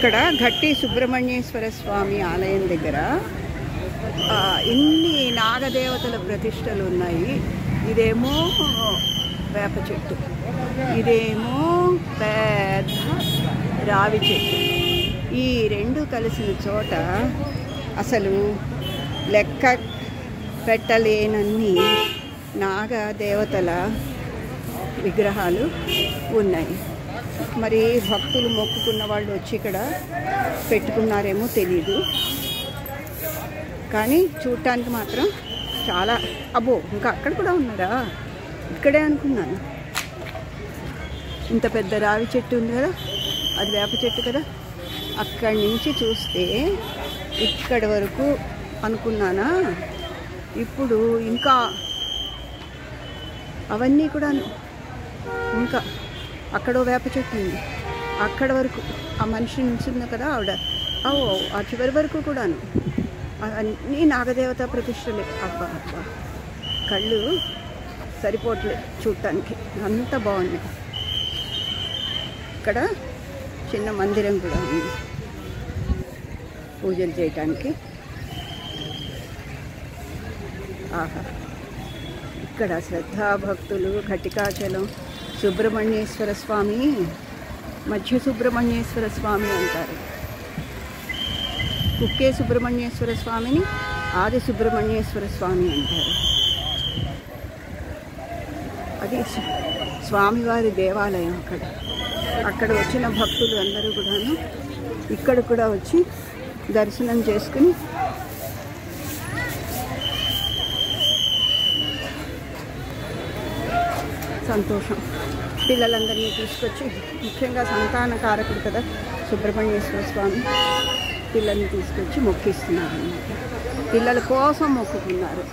ఇక్కడ ఘట్టి సుబ్రహ్మణ్యేశ్వర స్వామి ఆలయం దగ్గర ఇన్ని నాగదేవతల ప్రతిష్టలు ఉన్నాయి. ఇదేమో వేప చెట్టు, ఇదేమో పెద్ద రావి చెట్టు. ఈ రెండు కలిసిన చోట అసలు లెక్క పెట్టలేనన్ని నాగదేవతల విగ్రహాలు ఉన్నాయి. మరి భక్తులు మొక్కుకున్న వాళ్ళు వచ్చి ఇక్కడ పెట్టుకున్నారేమో తెలీదు, కానీ చూడటానికి మాత్రం చాలా. అబ్బో, ఇంకా అక్కడ కూడా ఉన్నారా? ఇక్కడే అనుకున్నాను. ఇంత పెద్ద రావి చెట్టు ఉంది కదా, అది వేప చెట్టు కదా. అక్కడి నుంచి చూస్తే ఇక్కడి వరకు అనుకున్నానా. ఇప్పుడు ఇంకా అవన్నీ కూడా, ఇంకా అక్కడ వేప చెట్టు ఉంది, అక్కడ వరకు ఆ మనిషి నిల్చుంది కదా ఆవిడ, ఆ చివరి వరకు కూడాను అన్నీ నాగదేవత ప్రతిష్టలే. అబ్బా అబ్బా, కళ్ళు సరిపోవట్లే చూడటానికి, అంత బాగున్నాయి. ఇక్కడ చిన్న మందిరం కూడా ఉంది పూజలు చేయటానికి. ఆహా, ఇక్కడ శ్రద్ధాభక్తులు ఘటికాచలం సుబ్రహ్మణ్యేశ్వర స్వామి, మధ్య సుబ్రహ్మణ్యేశ్వర స్వామి అంటారు. కుక్కే సుబ్రహ్మణ్యేశ్వర స్వామిని ఆది సుబ్రహ్మణ్యేశ్వర స్వామి అంటారు. అది స్వామివారి దేవాలయం. అక్కడ వచ్చిన భక్తులు అందరూ కూడాను ఇక్కడ కూడా వచ్చి దర్శనం చేసుకుని సంతోషం. పిల్లలందరినీ తీసుకొచ్చి, ముఖ్యంగా సంతానకారకుడు కదా సుబ్రహ్మణ్యేశ్వర స్వామి, పిల్లల్ని తీసుకొచ్చి మొక్కిస్తున్నారు. పిల్లల కోసం మొక్కుకున్నారు.